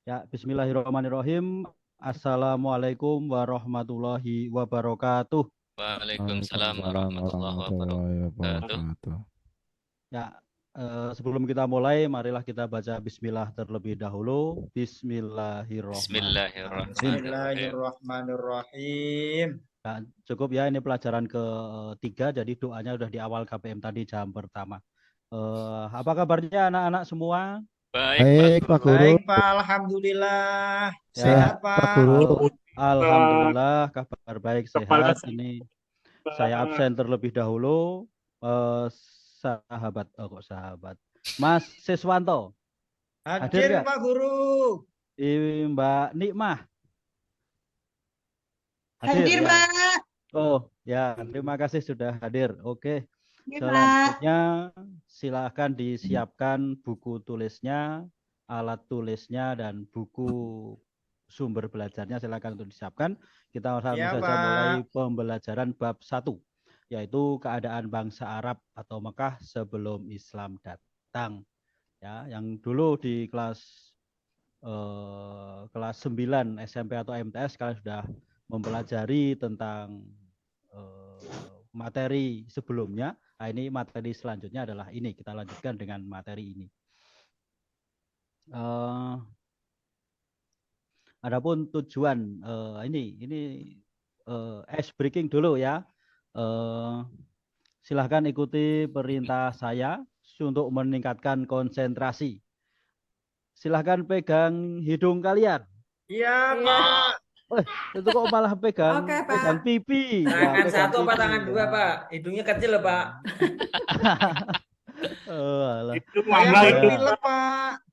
Ya, bismillahirrahmanirrahim. Assalamualaikum warahmatullahi wabarakatuh. Waalaikumsalam Waalaikumsalam warahmatullahi warahmatullahi wabarakatuh. wabarakatuh. Ya, sebelum kita mulai, marilah kita baca bismillah terlebih dahulu. Bismillahirrahmanirrahim. Bismillahirrahmanirrahim. Bismillahirrahmanirrahim. Ya, cukup ya, ini pelajaran ketiga, jadi doanya udah di awal KPM tadi jam pertama. Apa kabarnya anak-anak semua? Baik, Pak Baik, Pak Guru. Guru. Baik, Pak. Alhamdulillah. Ya, Sehat, Sehat, Pak Pak. Guru. Alhamdulillah, kabar baik, sehat. Ini saya absen terlebih dahulu. Sahabat, kok sahabat. Mas Siswanto, hadir Hadir, nggak? Pak Guru. Mbak Nikmah, hadir Hadir, ya? Pak. Oh ya, terima kasih sudah hadir. Oke, Ya, Pak. selanjutnya silakan disiapkan buku tulisnya, alat tulisnya, dan buku sumber belajarnya silakan untuk disiapkan. Kita langsung Ya, saja mulai Pak. pembelajaran bab 1, yaitu keadaan bangsa Arab atau Mekah sebelum Islam datang. Ya, yang dulu di kelas 9 SMP atau MTS kalian sudah mempelajari tentang materi sebelumnya. Nah, ini materi selanjutnya adalah ini. Kita lanjutkan dengan materi ini. Adapun tujuan ini ice breaking dulu ya. Silahkan ikuti perintah saya untuk meningkatkan konsentrasi. Silahkan pegang hidung kalian. Iya, Pak. Itu kok malah pegang Oke, Pak. pegang pipi. Ya, Tangan pegang satu apa pipi. tangan dua, Pak? Hidungnya kecil loh, Pak. Alah. Saya Ya. pilek, Pak.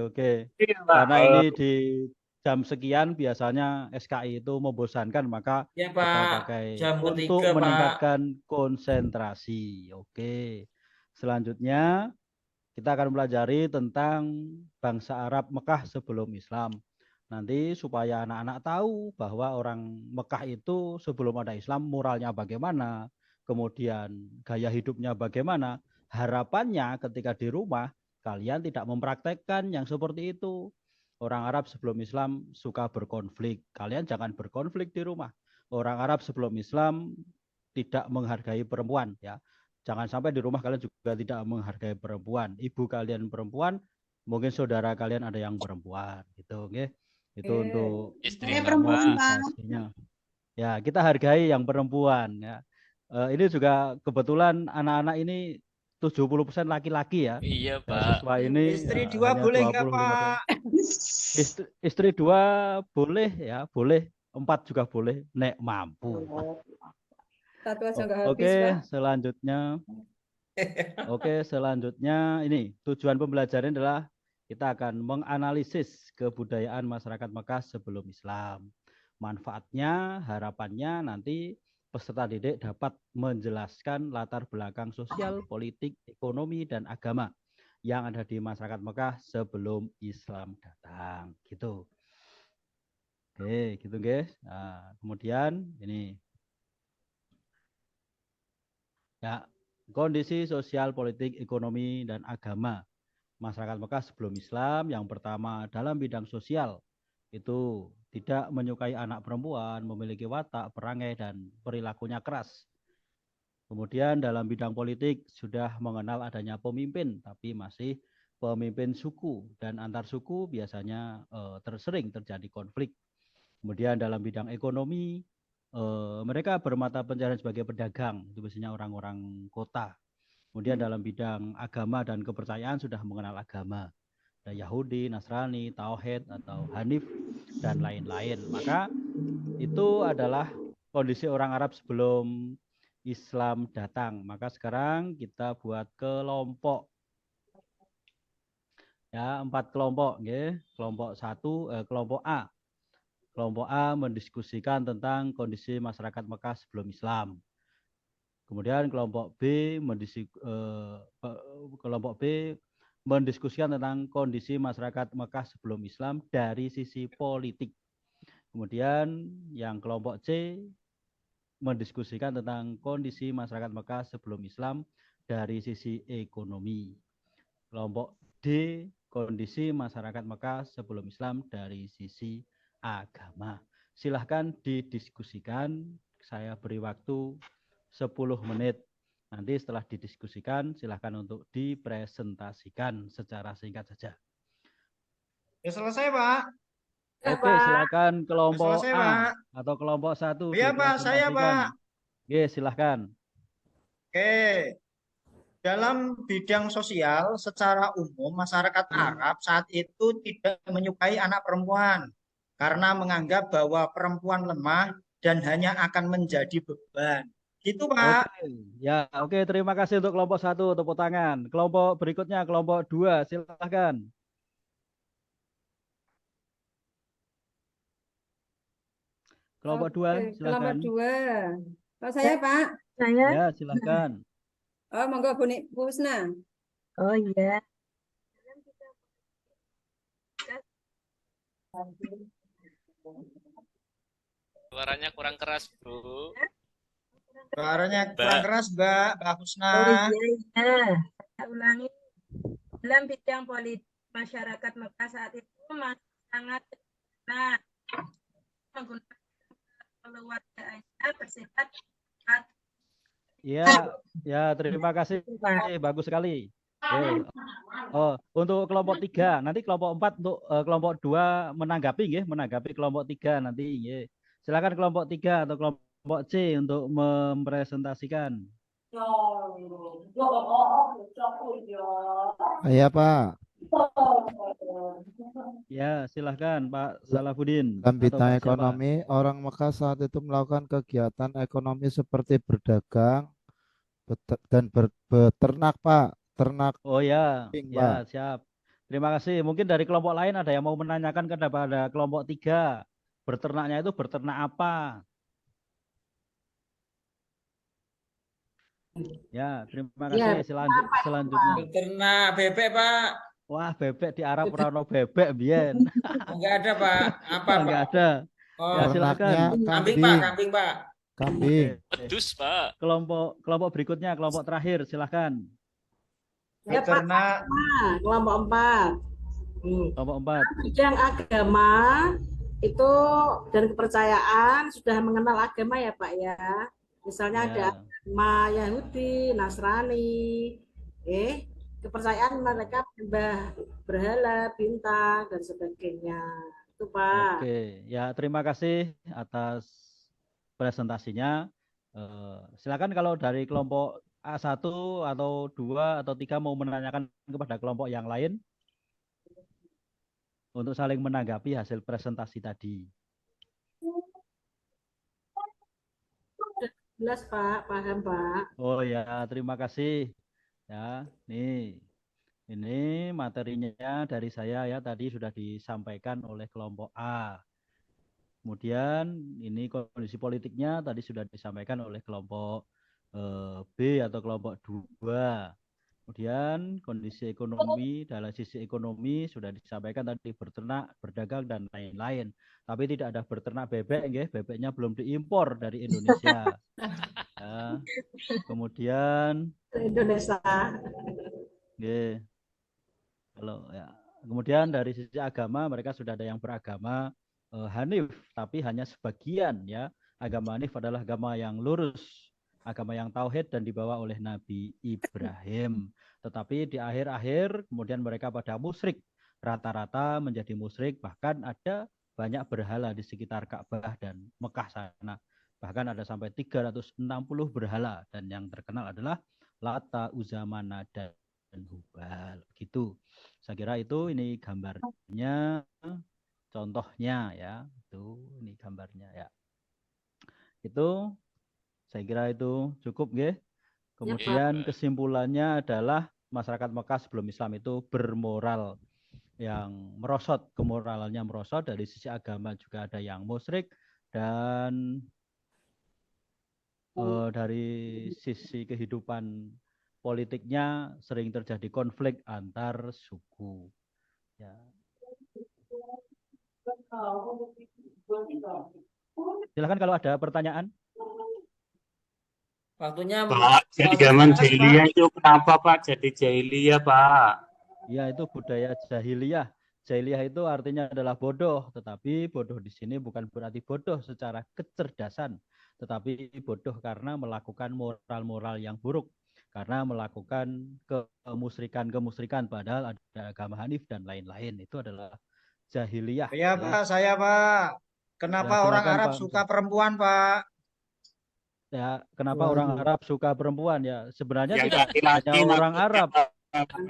Oke. Karena ini di jam sekian biasanya SKI itu membosankan, maka Ya, kita Pak. pakai Jam untuk ketiga, Pak. meningkatkan konsentrasi. Oke. Selanjutnya kita akan pelajari tentang bangsa Arab Mekah sebelum Islam. Nanti supaya anak-anak tahu bahwa orang Mekah itu sebelum ada Islam moralnya bagaimana, kemudian gaya hidupnya bagaimana, harapannya ketika di rumah kalian tidak mempraktekkan yang seperti itu. Orang Arab sebelum Islam suka berkonflik. Kalian jangan berkonflik di rumah. Orang Arab sebelum Islam tidak menghargai perempuan, ya. Jangan sampai di rumah kalian juga tidak menghargai perempuan. Ibu kalian perempuan, mungkin saudara kalian ada yang perempuan, gitu, oke? Itu untuk Istri Saya Bapak. perempuan, Pak. motivasinya. Ya, kita hargai yang perempuan, ya. Ini juga kebetulan anak-anak ini 70% laki-laki ya. Iya, Pak. Siswa ini Istri dua hanya boleh nggak, 25%. Pak? Istri 2 boleh ya, boleh. 4 juga boleh, nek mampu. Satu aja nggak habis, Oke, Pak. selanjutnya. Oke, selanjutnya ini tujuan pembelajaran adalah kita akan menganalisis kebudayaan masyarakat Mekah sebelum Islam. Manfaatnya, harapannya nanti peserta didik dapat menjelaskan latar belakang sosial, politik, ekonomi, dan agama yang ada di masyarakat Mekah sebelum Islam datang. Gitu. Oke, gitu guys. Nah, kemudian ini ya, kondisi sosial, politik, ekonomi, dan agama masyarakat Mekah sebelum Islam. Yang pertama, dalam bidang sosial itu tidak menyukai anak perempuan, memiliki watak, perangai, dan perilakunya keras. Kemudian dalam bidang politik sudah mengenal adanya pemimpin, tapi masih pemimpin suku, dan antar suku biasanya sering terjadi konflik. Kemudian dalam bidang ekonomi, mereka bermata pencaharian sebagai pedagang, itu biasanya orang-orang kota. Kemudian dalam bidang agama dan kepercayaan sudah mengenal agama. Ada Yahudi, Nasrani, Tauhid, atau Hanif, dan lain-lain. Maka itu adalah kondisi orang Arab sebelum Islam datang. Maka sekarang kita buat kelompok. Ya, 4 kelompok. Ya. Kelompok A. Kelompok A mendiskusikan tentang kondisi masyarakat Mekah sebelum Islam. Kemudian kelompok B mendiskusikan tentang kondisi masyarakat Mekah sebelum Islam dari sisi politik. Kemudian yang kelompok C mendiskusikan tentang kondisi masyarakat Mekah sebelum Islam dari sisi ekonomi. Kelompok D kondisi masyarakat Mekah sebelum Islam dari sisi agama. Silahkan didiskusikan, saya beri waktu 10 menit. Nanti setelah didiskusikan, silahkan untuk dipresentasikan secara singkat saja. Ya selesai, Pak. Oke, silakan kelompok Selesai, A Pak. atau kelompok 1 Iya, Pak. Saya, Pak. Oke, silahkan. Oke. Dalam bidang sosial, secara umum masyarakat Arab saat itu tidak menyukai anak perempuan karena menganggap bahwa perempuan lemah dan hanya akan menjadi beban. Gitu, Pak. Oke, ya, oke. Terima kasih untuk kelompok 1, tepuk tangan. Kelompok berikutnya, kelompok 2, silahkan. Kelompok 2, Oke, silahkan. kelompok 2. Kalau saya, Pak. Saya? Ya, silahkan. Oh, monggo Bu Husna. Oh iya. Suaranya kurang keras, Bro. Suaranya Mbak. kurang keras, Mbak Husna. Oh iya, iya. Saya ulangi. Dalam bidang politik masyarakat Mekah saat itu masih sangat menggunakan keluarganya bersifat Ya, ya, terima kasih. Bagus sekali. Oke. Oh, untuk kelompok 3, nanti kelompok 4 untuk kelompok 2 menanggapi nggih, menanggapi kelompok 3 nanti nggih. Silakan kelompok 3 atau kelompok C untuk mempresentasikan. Iya Pak, Ya, silahkan Pak Salahuddin dalam atau bidang Pak siapa? ekonomi, orang Mekah saat itu melakukan kegiatan ekonomi seperti berdagang dan beternak Pak, ternak Oh ya, kambing, ya Pak. siap. Terima kasih. Mungkin dari kelompok lain ada yang mau menanyakan kepada kelompok 3. Berternaknya itu berternak apa? Ya, terima kasih. Selanjutnya. Beternak bebek, Pak. Wah, bebek di Arab rano bebek biyen. Enggak ada, Pak. Apa, Pak? Enggak ada. Oh, Ya, silakan. Ternaknya kambing, Pak. kambing, Kambing, Pak. kambing. Pedus, Pak. Kelompok berikutnya, kelompok terakhir, silakan. Ya, Pak. Beternak. Kelompok 4. Kelompok 4. Bidang agama itu dan kepercayaan sudah mengenal agama ya, Pak ya. Misalnya ada Ya. agama Yahudi, Nasrani, kepercayaan mereka menyembah berhala, bintang dan sebagainya. Itu, Pak. Oke, ya terima kasih atas presentasinya. Silakan kalau dari kelompok A1 atau 2 atau 3 mau menanyakan kepada kelompok yang lain untuk saling menanggapi hasil presentasi tadi. Jelas, Pak. Paham, Pak. Oh ya, terima kasih. Ya, ini materinya dari saya ya, tadi sudah disampaikan oleh kelompok A. Kemudian ini kondisi politiknya tadi sudah disampaikan oleh kelompok B atau kelompok 2. Kemudian kondisi ekonomi, dalam sisi ekonomi sudah disampaikan tadi berternak, berdagang dan lain-lain. Tapi tidak ada berternak bebek, nggih. Bebeknya belum diimpor dari Indonesia. Ya. Kemudian Indonesia. nggih. Kalau ya. Kemudian dari sisi agama mereka sudah ada yang beragama Hanif, tapi hanya sebagian ya. Agama Hanif adalah agama yang lurus, agama yang tauhid dan dibawa oleh Nabi Ibrahim. Tetapi di akhir-akhir kemudian mereka pada musyrik, rata-rata menjadi musyrik, bahkan ada banyak berhala di sekitar Ka'bah dan Mekah sana. Bahkan ada sampai 360 berhala dan yang terkenal adalah Lata, Uzza, Manat dan Hubal. Gitu. Saya kira itu ini gambarnya, contohnya ya. Itu ini gambarnya ya. Itu saya kira itu cukup nggih. Kemudian kesimpulannya adalah masyarakat Mekah sebelum Islam itu bermoral yang merosot, kemoralannya merosot, dari sisi agama juga ada yang musyrik, dan dari sisi kehidupan politiknya sering terjadi konflik antar suku. Ya. Silakan kalau ada pertanyaan. Waktunya Pak, jadi zaman jahiliyah itu kenapa Pak jadi jahiliyah Pak? Ya, itu budaya jahiliyah. Jahiliyah itu artinya adalah bodoh, tetapi bodoh di sini bukan berarti bodoh secara kecerdasan, tetapi bodoh karena melakukan moral-moral yang buruk, karena melakukan kemusyrikan-kemusyrikan padahal ada agama Hanif dan lain-lain. Itu adalah jahiliyah Ya, ya. Pak, saya, Pak. Ya, Kenapa orang silakan Arab Pak suka Hamzah. perempuan, Pak? Ya, kenapa orang Waduh. Arab suka perempuan ya? Sebenarnya Yang tidak hanya laki-laki orang maksudnya Arab. Pak,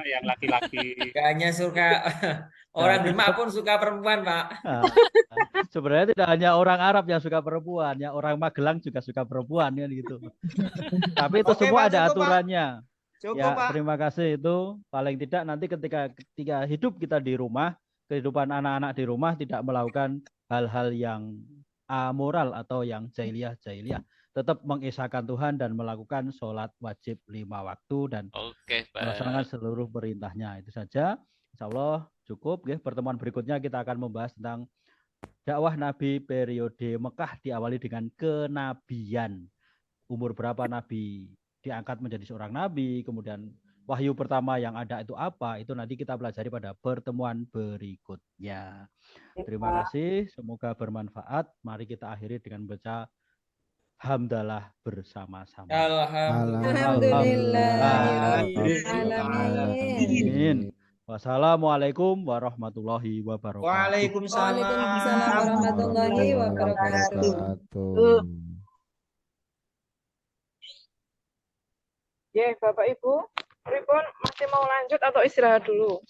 yang laki-laki. Gak hanya suka Ya, orang tidak. Demak pun suka perempuan, Pak. Nah, sebenarnya tidak hanya orang Arab yang suka perempuan, ya orang Magelang juga suka perempuan kan gitu. Tapi itu Oke, semua Pak, ada cukup, Pak. aturannya. Cukup, Ya, Pak. terima kasih itu. Paling tidak nanti ketika hidup kita di rumah, kehidupan anak-anak di rumah tidak melakukan hal-hal yang amoral atau yang jahiliyah. Tetap mengesahkan Tuhan dan melakukan sholat wajib 5 waktu dan Oke, melaksanakan Pak. seluruh perintahnya. Itu saja. Insya Allah cukup. Ya. Pertemuan berikutnya kita akan membahas tentang dakwah Nabi periode Mekah diawali dengan kenabian. Umur berapa Nabi diangkat menjadi seorang Nabi, kemudian wahyu pertama yang ada itu apa, itu nanti kita pelajari pada pertemuan berikutnya. Terima kasih, semoga bermanfaat. Mari kita akhiri dengan baca hamdalah bersama-sama. Alhamdulillahirrahmanirrahim. Wassalamualaikum warahmatullahi wabarakatuh. Waalaikumsalam. Waalaikumsalam warahmatullahi wabarakatuh. wabarakatuh. Ya, Bapak Ibu, pripun masih mau lanjut atau istirahat dulu?